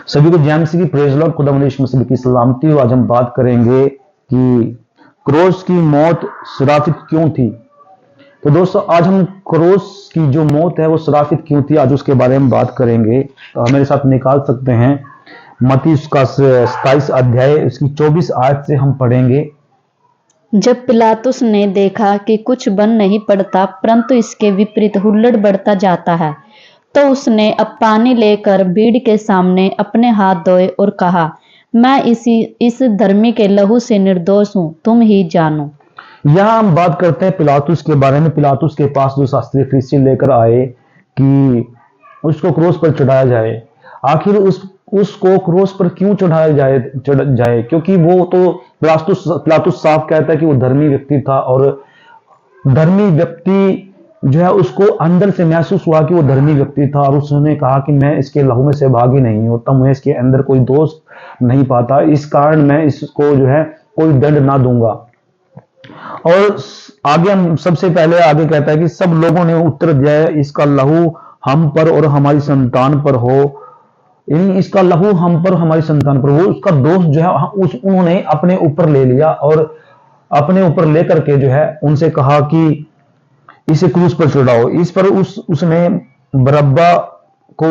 सभी को जय मसीह की प्रेज लॉर्ड, खुदा मसीह की सलामती हो। आज हम बात करेंगे कि क्रूस की मौत शराफित क्यों थी। तो दोस्तों, आज हम क्रूस की जो मौत है वो शराफित क्यों थी, आज उसके बारे में बात करेंगे। तो मेरे साथ निकाल सकते हैं मत्ती उसका 27 अध्याय उसकी 24 आयत से हम पढ़ेंगे। जब पिलातुस ने देखा कि कुछ बन नहीं पड़ता परंतु इसके विपरीत हुल्लड़ बढ़ता जाता है, तो उसने अब पानी लेकर भीड़ के सामने अपने हाथ धोए और कहा, मैं इस धर्मी के लहू से निर्दोष हूं, तुम ही जानो। यहां हम बात करते हैं पिलातुस के बारे में। पिलातुस के पास जो शास्त्री फरीसी लेकर आए कि उसको क्रूस पर चढ़ाया जाए। आखिर उसको क्रूस पर क्यों चढ़ाया जाए, क्योंकि वो तो पिलातुस साफ कहता है कि वो धर्मी व्यक्ति था, और धर्मी व्यक्ति जो है उसको अंदर से महसूस हुआ कि वो धर्मी व्यक्ति था, और उसने कहा कि मैं इसके लहू में सहभागी नहीं होता, मैं इसके अंदर कोई दोष नहीं पाता, इस कारण मैं इसको जो है कोई दंड ना दूंगा। और आगे हम सबसे पहले आगे कहता है कि सब लोगों ने उत्तर दिया, इसका लहू हम पर और हमारी संतान पर हो। यानी इसका लहू हम पर हमारी संतान पर हो। उसका दोष जो है उन्होंने अपने ऊपर ले लिया, और अपने ऊपर लेकर के जो है उनसे कहा कि इसे क्रूस पर चढ़ाओ। इस पर उसने बरअब्बा को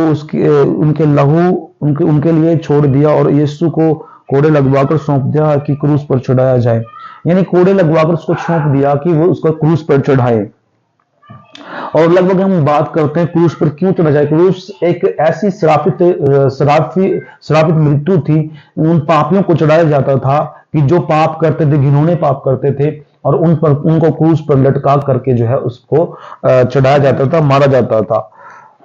उनके लहू उनके लिए छोड़ दिया, और यीशु को कोड़े लगवाकर सौंप दिया कि क्रूस पर चढ़ाया जाए। यानी कोड़े लगवाकर उसको सौंप दिया कि वो उसको क्रूस पर चढ़ाए। और लगभग हम बात करते हैं क्रूस पर क्यों चढ़ा जाए। क्रूस एक ऐसी श्रापित मृत्यु थी। उन पापियों को चढ़ाया जाता था कि जो पाप करते थे, घिनौने पाप करते थे, और उनको क्रूस पर लटका करके जो है उसको चढ़ाया जाता था, मारा जाता था।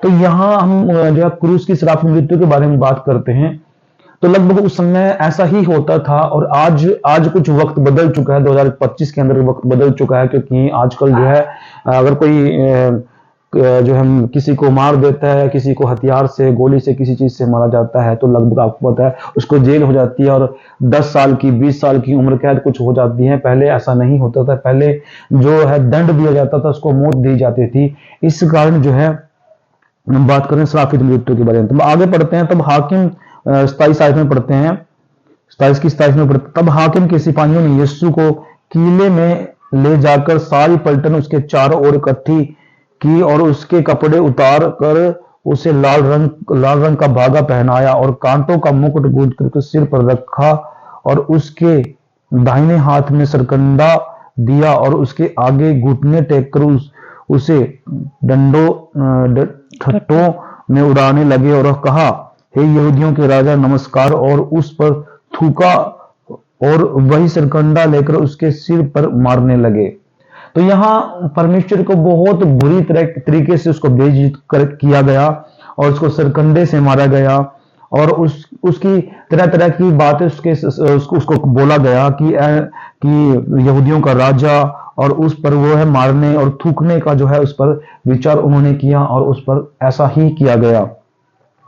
तो यहाँ हम जो है क्रूस की श्रापित मृत्यु के बारे में बात करते हैं। तो लगभग उस समय ऐसा ही होता था, और आज कुछ वक्त बदल चुका है। 2025 के अंदर वक्त बदल चुका है, क्योंकि आजकल जो है अगर कोई जो हम किसी को मार देता है, किसी को हथियार से, गोली से, किसी चीज से मारा जाता है, तो लगभग आपको पता है उसको जेल हो जाती है, और 10 साल की 20 साल की उम्र कैद कुछ हो जाती है। पहले ऐसा नहीं होता था। पहले जो है दंड दिया जाता था, उसको मौत दी जाती थी। इस कारण जो है हम बात करें श्रापित मृत्यु के बारे में। तो आगे पढ़ते हैं। तब हाकिम 27 आयत में पढ़ते हैं, 27 में पढ़ते, तब हाकिम के सिपाहियों ने यीशु को किले में ले जाकर सारी पलटन उसके चारों ओर इकट्ठी की, और उसके कपड़े उतार कर उसे लाल रंग का धागा पहनाया, और कांटों का मुकुट गूंथ करके सिर पर रखा, और उसके दाहिने हाथ में सरकंडा दिया, और उसके आगे घुटने टेक कर उसे ठट्टों में उड़ाने लगे, और कहा, हे यहूदियों के राजा नमस्कार, और उस पर थूका, और वही सरकंडा लेकर उसके सिर पर मारने लगे। तो यहाँ परमेश्वर को बहुत बुरी तरीके से उसको बेइज्जत किया गया, और उसको सरकंडे से मारा गया, और उसकी तरह तरह की बातें उसको बोला गया कि यहूदियों का राजा, और उस पर वो है मारने और थूकने का जो है उस पर विचार उन्होंने किया, और उस पर ऐसा ही किया गया।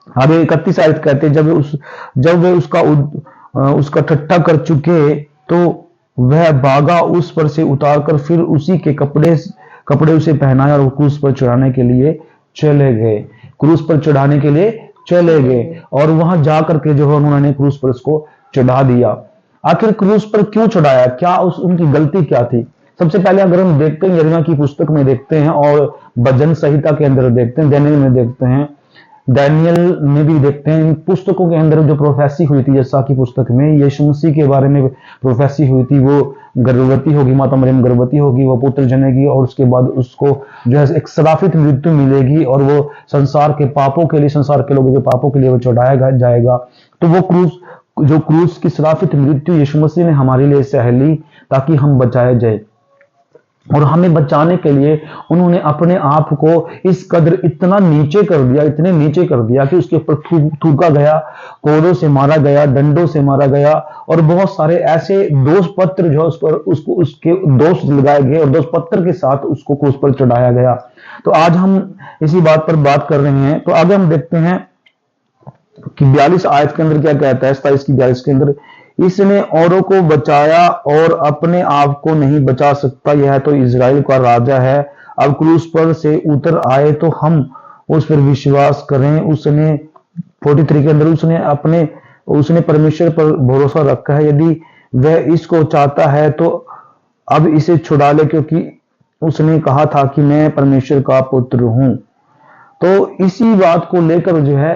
आगे 31 आयत कहते, जब वे उसका ठट्ठा कर चुके, तो वह भागा उस पर से उतारकर फिर उसी के कपड़े उसे पहनाया, और क्रूस पर चढ़ाने के लिए चले गए। क्रूस पर चढ़ाने के लिए चले गए, और वहां जाकर के जो है उन्होंने क्रूस पर उसको चढ़ा दिया। आखिर क्रूस पर क्यों चढ़ाया, क्या उनकी गलती क्या थी? सबसे पहले अगर हम देखते हैं, यिर्मयाह की पुस्तक में देखते हैं, और भजन संहिता के अंदर देखते हैं, दानियेल में देखते हैं, दानियेल में भी देखते हैं, इन पुस्तकों के अंदर जो प्रोफेसी हुई थी, यशायाह की पुस्तक में यीशु मसीह के बारे में प्रोफेसी हुई थी, वो गर्भवती होगी, माता मरियम गर्भवती होगी, वो पुत्र जनेगी, और उसके बाद उसको जो है एक श्रापित मृत्यु मिलेगी, और वो संसार के पापों के लिए, संसार के लोगों के पापों के लिए वो चढ़ाया जाएगा। तो वो क्रूस की श्रापित मृत्यु यीशु मसीह ने हमारे लिए सह ली, ताकि हम बचाए जाए। और हमें बचाने के लिए उन्होंने अपने आप को इस कदर इतना नीचे कर दिया, इतने नीचे कर दिया कि उसके ऊपर थूका गया, कोड़ों से मारा गया, डंडों से मारा गया, और बहुत सारे ऐसे दोष पत्र जो उस पर उसके दोष लगाए गए, और दोष पत्र के साथ उसको क्रूस पर चढ़ाया गया। तो आज हम इसी बात पर बात कर रहे हैं। तो आगे हम देखते हैं कि 42 आयत के अंदर क्या कहता है, 27 की 42 के अंदर, इसने औरों को बचाया और अपने आप को नहीं बचा सकता, यह तो इजराइल का राजा है। अब क्रूस पर से उतर आए तो हम उस पर विश्वास करें। उसने 43 के अंदर उसने परमेश्वर पर भरोसा रखा है। यदि वह इसको चाहता है तो अब इसे छुड़ा ले, क्योंकि उसने कहा था कि मैं परमेश्वर का पुत्र हूं। तो इसी बात को लेकर जो है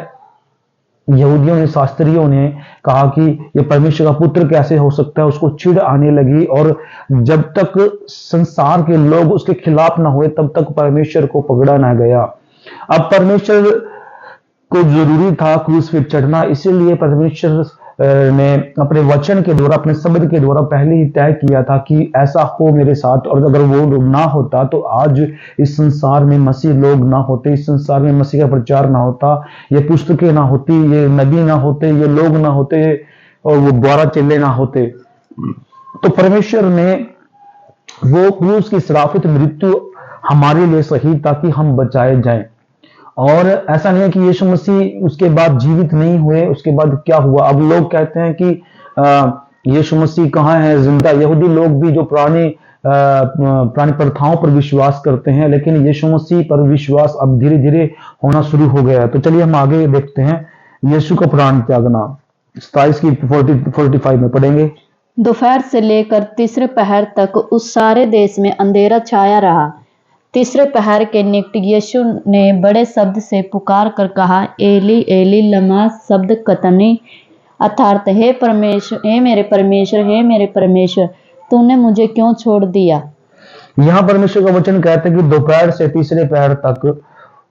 यहूदियों ने, शास्त्रियों ने कहा कि ये परमेश्वर का पुत्र कैसे हो सकता है, उसको चिढ़ आने लगी। और जब तक संसार के लोग उसके खिलाफ ना हुए तब तक परमेश्वर को पकड़ा ना गया। अब परमेश्वर को जरूरी था क्रूस पे चढ़ना, इसीलिए परमेश्वर ने अपने वचन के द्वारा, अपने शब्द के द्वारा पहले ही तय किया था कि ऐसा हो मेरे साथ। और अगर वो ना होता तो आज इस संसार में मसीह लोग ना होते, इस संसार में मसीह का प्रचार ना होता, ये पुस्तकें ना होती, ये नबी ना होते, ये लोग ना होते और वो 12 चेले ना होते। तो परमेश्वर ने वो क्रूस की श्रापित मृत्यु हमारे लिए सही ताकि हम बचाए जाएं। और ऐसा नहीं है कि यीशु मसीह उसके बाद जीवित नहीं हुए। उसके बाद क्या हुआ? अब लोग कहते हैं कि यीशु मसीह कहाँ है, जिंदा। यहूदी लोग भी जो पुरानी प्रथाओं पर विश्वास करते हैं, लेकिन यीशु मसीह पर विश्वास अब धीरे धीरे होना शुरू हो गया है। तो चलिए हम आगे देखते हैं यीशु का प्राण त्यागना। 27 की 45 में पढ़ेंगे। दोपहर से लेकर तीसरे पहर तक उस सारे देश में अंधेरा छाया रहा। तीसरे पहर के निकट यीशु ने बड़े शब्द से पुकार कर कहा, एली एली लमा सबक्तनी, अर्थात हे परमेश्वर, हे मेरे परमेश्वर, हे मेरे परमेश्वर, तूने मुझे क्यों छोड़ दिया। यहाँ परमेश्वर का वचन कहता है कि दोपहर से तीसरे पहर तक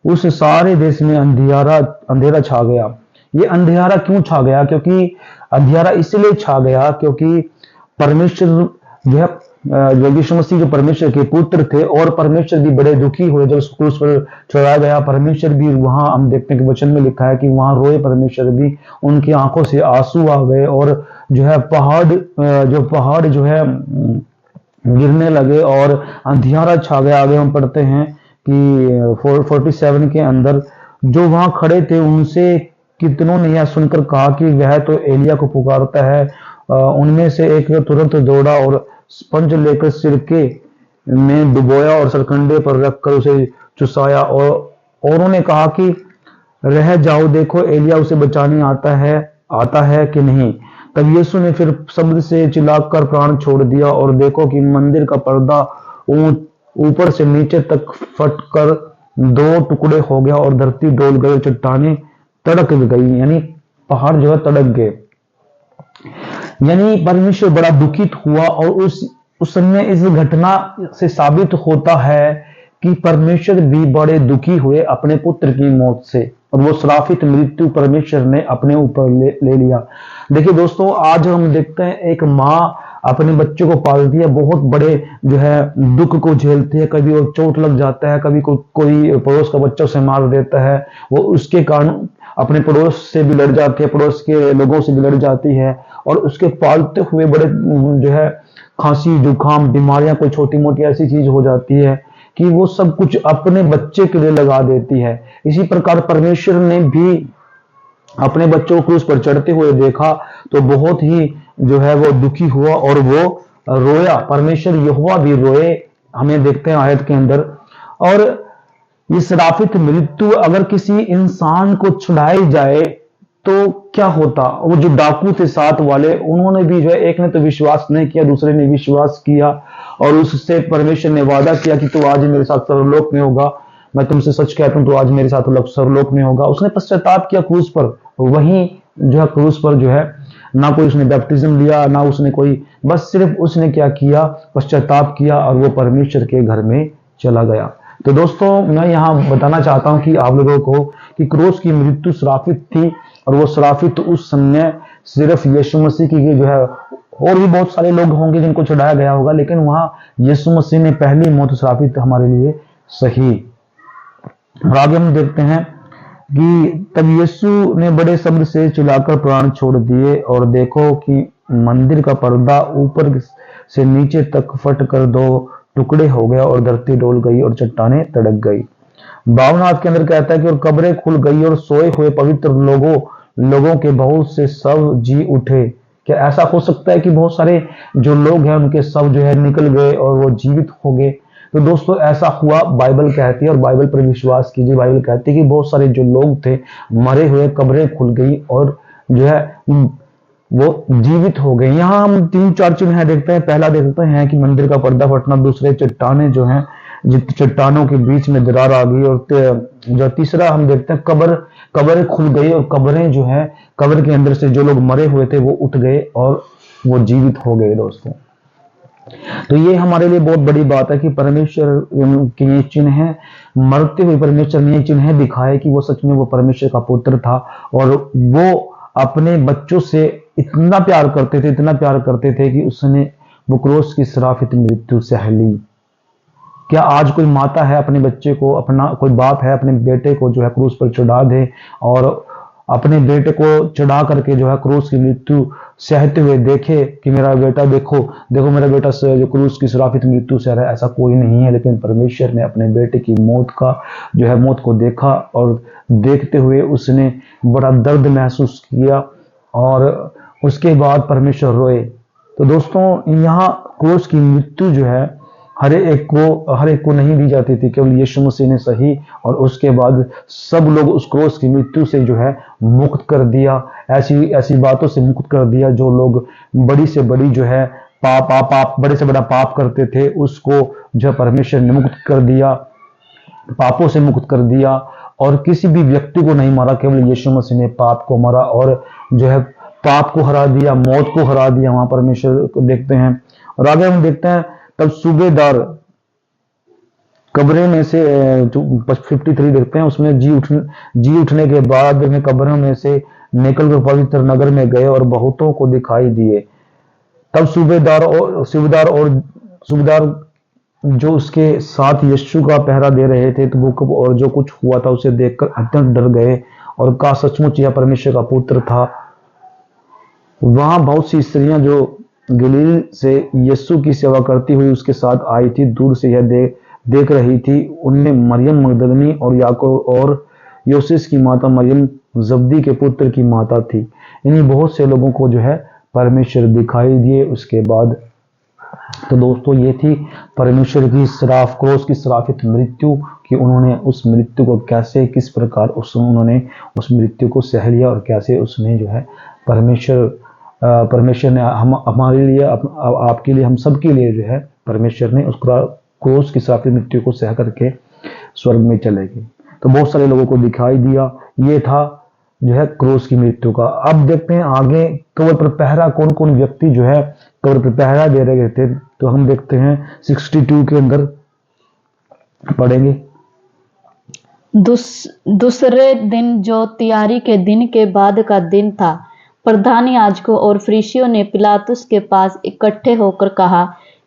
उस सारे देश में अंधेरा छा गया। ये अंधेरा क्यों छा गया? क्योंकि अंधेरा इसलिए छा गया क्योंकि परमेश्वर जो यीशु मसीह जो परमेश्वर के पुत्र थे, और परमेश्वर भी बड़े दुखी हुए जब क्रूस पर चढ़ाया गया। परमेश्वर भी वहां, हम देखते हैं कि वचन में लिखा है कि वहां रोए परमेश्वर भी, उनकी आंखों से आंसू आ गए और जो है पहाड़ जो है गिरने लगे और अंधियारा छा गया। आगे हम पढ़ते हैं कि 47 के अंदर जो वहां खड़े थे उनसे कितनों ने यह सुनकर कहा कि वह तो एलिया को पुकारता है। उनमें से एक तुरंत दौड़ा और स्पंज लेकर सिरके में डुबोया और सरकंडे पर रखकर उसे चुसाया और उन्होंने कहा कि रह जाओ, देखो एलिया उसे बचाने आता है कि नहीं। तब यीशु ने फिर शब्द से चिल्लाकर प्राण छोड़ दिया और देखो कि मंदिर का पर्दा ऊपर से नीचे तक फटकर 2 टुकड़े हो गया और धरती डोल गई, चट्टानें तड़क गई, यानी पहाड़ जो है तड़क गए। यानी परमेश्वर बड़ा दुखित हुआ। और उस समय इस घटना से साबित होता है कि परमेश्वर भी बड़े दुखी हुए अपने पुत्र की मौत से, और वो श्रापित मृत्यु परमेश्वर ने अपने ऊपर ले लिया। देखिए दोस्तों, आज हम देखते हैं एक माँ अपने बच्चों को पालती है, बहुत बड़े जो है दुख को झेलती है। कभी वो चोट लग जाता है, कभी कोई पड़ोस का बच्चा उसे मार देता है, वो उसके कारण अपने पड़ोस से भी लड़ जाती है, पड़ोस के लोगों से भी लड़ जाती है। और उसके पालते हुए बड़े जो है खांसी, जुकाम, बीमारियां, कोई छोटी मोटी ऐसी चीज हो जाती है कि वो सब कुछ अपने बच्चे के लिए लगा देती है। इसी प्रकार परमेश्वर ने भी अपने बच्चों को क्रूस पर चढ़ते हुए देखा तो बहुत ही जो है वो दुखी हुआ और वो रोया। परमेश्वर यहोवा भी रोए, हमें देखते हैं आयत के अंदर। और ये श्रापित मृत्यु अगर किसी इंसान को छुड़ाई जाए तो क्या होता? वो जो डाकू थे साथ वाले, उन्होंने भी जो है, एक ने तो विश्वास नहीं किया, दूसरे ने विश्वास किया और उससे परमेश्वर ने वादा किया कि तू आज मेरे साथ सर्वलोक में होगा। मैं तुमसे सच कहता हूं, तो आज मेरे साथ सर्वलोक में होगा। उसने पश्चाताप किया क्रूस पर, वहीं जो है क्रूस पर जो है ना कोई उसने बैप्टिज्म लिया, ना उसने कोई, बस सिर्फ उसने क्या किया, पश्चाताप किया और वो परमेश्वर के घर में चला गया। तो दोस्तों, मैं यहाँ बताना चाहता हूँ कि आप लोगों को कि क्रूस की मृत्यु श्रापित थी, और वो श्रापित उस समय सिर्फ यीशु मसीह की जो है, और भी बहुत सारे लोग होंगे जिनको चढ़ाया गया होगा, लेकिन वहां यीशु मसीह ने पहली मौत श्रापित हमारे लिए सही। और आगे हम देखते हैं कि तब यीशु ने बड़े शब्द से चिल्लाकर प्राण छोड़ दिए और देखो कि मंदिर का पर्दा ऊपर से नीचे तक फट कर 2 टुकड़े हो गया और धरती डोल गई और चट्टानें तड़क गई। 52 के अंदर कहता है कि और कब्रें खुल गई और सोए हुए पवित्र लोगों के बहुत से शव जी उठे। क्या ऐसा हो सकता है कि बहुत सारे जो लोग हैं उनके शव जो है निकल गए और वो जीवित हो गए? तो दोस्तों ऐसा हुआ, बाइबल कहती है, और बाइबल पर विश्वास कीजिए। बाइबल कहती है कि बहुत सारे जो लोग थे मरे हुए, कब्रें खुल गई और जो है वो जीवित हो गए। यहाँ हम 3-4 चिन्ह देखते हैं। पहला देखते हैं कि मंदिर का पर्दा फटना, दूसरे चट्टाने जो हैं, चट्टानों के बीच में दरार आ गई, और जो तीसरा हम देखते हैं कब्रें खुल गई, और कब्रें जो है, कब्र के अंदर से जो लोग मरे हुए थे वो उठ गए और वो जीवित हो गए। दोस्तों तो ये हमारे लिए बहुत बड़ी बात है कि परमेश्वर के ये चिन्ह है, मरते हुए परमेश्वर ने ये चिन्ह दिखाए कि वो सच में वो परमेश्वर का पुत्र था, और वो अपने बच्चों से इतना प्यार करते थे, इतना प्यार करते थे कि उसने वो क्रूस की श्रापित मृत्यु सह ली। क्या आज कोई माता है अपने बच्चे को, अपना कोई बाप है अपने बेटे को जो है क्रूस पर चढ़ा दे, और अपने बेटे को चढ़ा करके जो है क्रूस की मृत्यु सहते हुए देखे कि मेरा बेटा देखो मेरा बेटा जो क्रूस की श्रापित मृत्यु सह रहा है? ऐसा कोई नहीं है। लेकिन परमेश्वर ने अपने बेटे की मौत को देखा, और देखते हुए उसने बड़ा दर्द महसूस किया, और उसके बाद परमेश्वर रोए। तो दोस्तों यहाँ क्रूस की मृत्यु जो है हर एक को नहीं दी जाती थी, केवल यीशु मसीह ने सही, और उसके बाद सब लोग उस क्रूस की मृत्यु से जो है मुक्त कर दिया। ऐसी बातों से मुक्त कर दिया जो लोग बड़ी से बड़ी जो है पाप बड़े से बड़ा पाप करते थे, उसको जो है परमेश्वर ने मुक्त कर दिया, पापों से मुक्त कर दिया, और किसी भी व्यक्ति को नहीं मारा, केवल यीशु मसीह ने पाप को मारा और जो है पाप को हरा दिया, मौत को हरा दिया। वहां परमेश्वर को देखते हैं। और आगे हम देखते हैं, तब सूबेदार कब्रें में से 53 देखते हैं, उसमें जी उठने के बाद में कब्रों में से निकलकर पवित्र नगर में गए और बहुतों को दिखाई दिए। तब सूबेदार जो उसके साथ यीशु का पहरा दे रहे थे, तो वो और जो कुछ हुआ था उसे देखकर अत्यंत डर गए और कहा, सचमुच यह परमेश्वर का पुत्र था। वहां बहुत सी स्त्रियां जो गलील से यीशु की सेवा करती हुई उसके साथ आई थी, दूर से यह देख रही थी। उनमें मरियम मगदलनी और याकूब और योसेस की माता मरियम जब्दी के पुत्र की माता थी। इन्हीं बहुत से लोगों को जो है परमेश्वर दिखाई दिए उसके बाद। तो दोस्तों ये थी परमेश्वर की क्रूस की श्रापित मृत्यु, कि उन्होंने उस मृत्यु को कैसे, किस प्रकार उन्होंने उस मृत्यु को सह लिया, और कैसे उसने जो है परमेश्वर ने हमारे लिए, आपके लिए, हम सबके लिए जो है परमेश्वर ने उस क्रूस की श्रापित मृत्यु को सह करके स्वर्ग में चले गए। तो बहुत सारे लोगों को दिखाई दिया। ये था जो है क्रूस की मृत्यु का। अब देखते हैं आगे, कब्र पर पहरा कौन कौन व्यक्ति जो है कब्र पर पहरा दे रहे थे। तो हम देखते हैं 62 के अंदर पढ़ेंगे। दूसरे दिन जो तैयारी के दिन के बाद का दिन था, प्रधान याजकों और फरीसियों ने पिलातुस के पास इकट्ठे होकर कहा,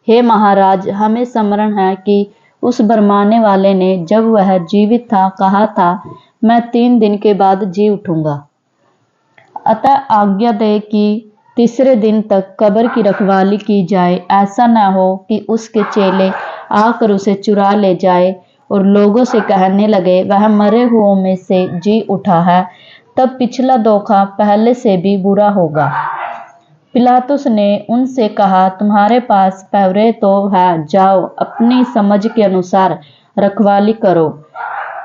हे महाराज, हमें स्मरण है कि उस भरमाने वाले ने जब वह जीवित था कहा था, मैं 3 दिन के बाद जी उठूंगा। अतः आज्ञा दे कि तीसरे दिन तक कब्र की रखवाली की जाए, ऐसा न हो कि उसके चेले आकर उसे चुरा ले जाए और लोगों से कहने लगे, वह मरे हुओं में से जी उठा है, तब पिछला धोखा पहले से भी बुरा होगा। पिलातुस ने उनसे कहा, तुम्हारे पास पहरे तो है, जाओ अपनी समझ के अनुसार रखवाली करो।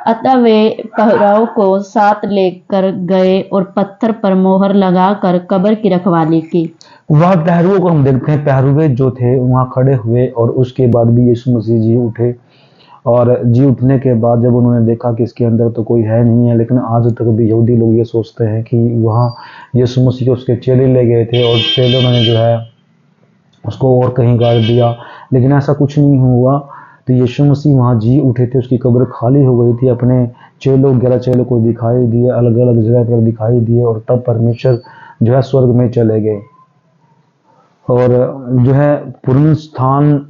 अतः वे पहराओं को साथ लेकर गए और पत्थर पर मोहर लगाकर कब्र की रखवाली की। वह पहरुओं को हम देखते हैं, पहरुए जो थे वहां खड़े हुए, और उसके बाद भी यीशु मसीह जी उठे। और जी उठने के बाद जब उन्होंने देखा कि इसके अंदर तो कोई है नहीं है, लेकिन आज तक भी यहूदी लोग ये सोचते हैं कि वहाँ यीशु मसीह को उसके चेले ले गए थे और चेलों ने जो है उसको और कहीं गाड़ दिया, लेकिन ऐसा कुछ नहीं हुआ। तो यीशु मसीह वहाँ जी उठे थे, उसकी कब्र खाली हो गई थी। अपने 11 चेलों को दिखाई दिए, अलग अलग जगह पर दिखाई दिए, और तब परमेश्वर जो है स्वर्ग में चले गए। और जो है पुण्य स्थान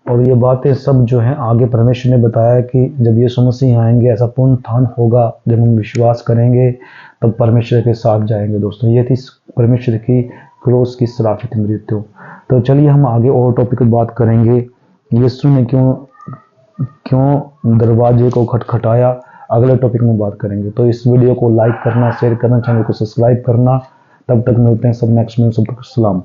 और ये बातें सब जो है आगे परमेश्वर ने बताया कि जब यीशु मसीह आएंगे ऐसा पुण्य स्थान होगा, जब हम विश्वास करेंगे तब परमेश्वर के साथ जाएंगे। दोस्तों ये थी परमेश्वर की क्रूस की श्रापित मृत्यु। तो चलिए हम आगे और टॉपिक पर बात करेंगे, यीशु ने क्यों दरवाजे को खटखटाया, अगले टॉपिक में बात करेंगे। तो इस वीडियो को लाइक करना, शेयर करना, चैनल को सब्सक्राइब करना। तब तक मिलते हैं सब नेक्स्ट में। सब तक सलाम।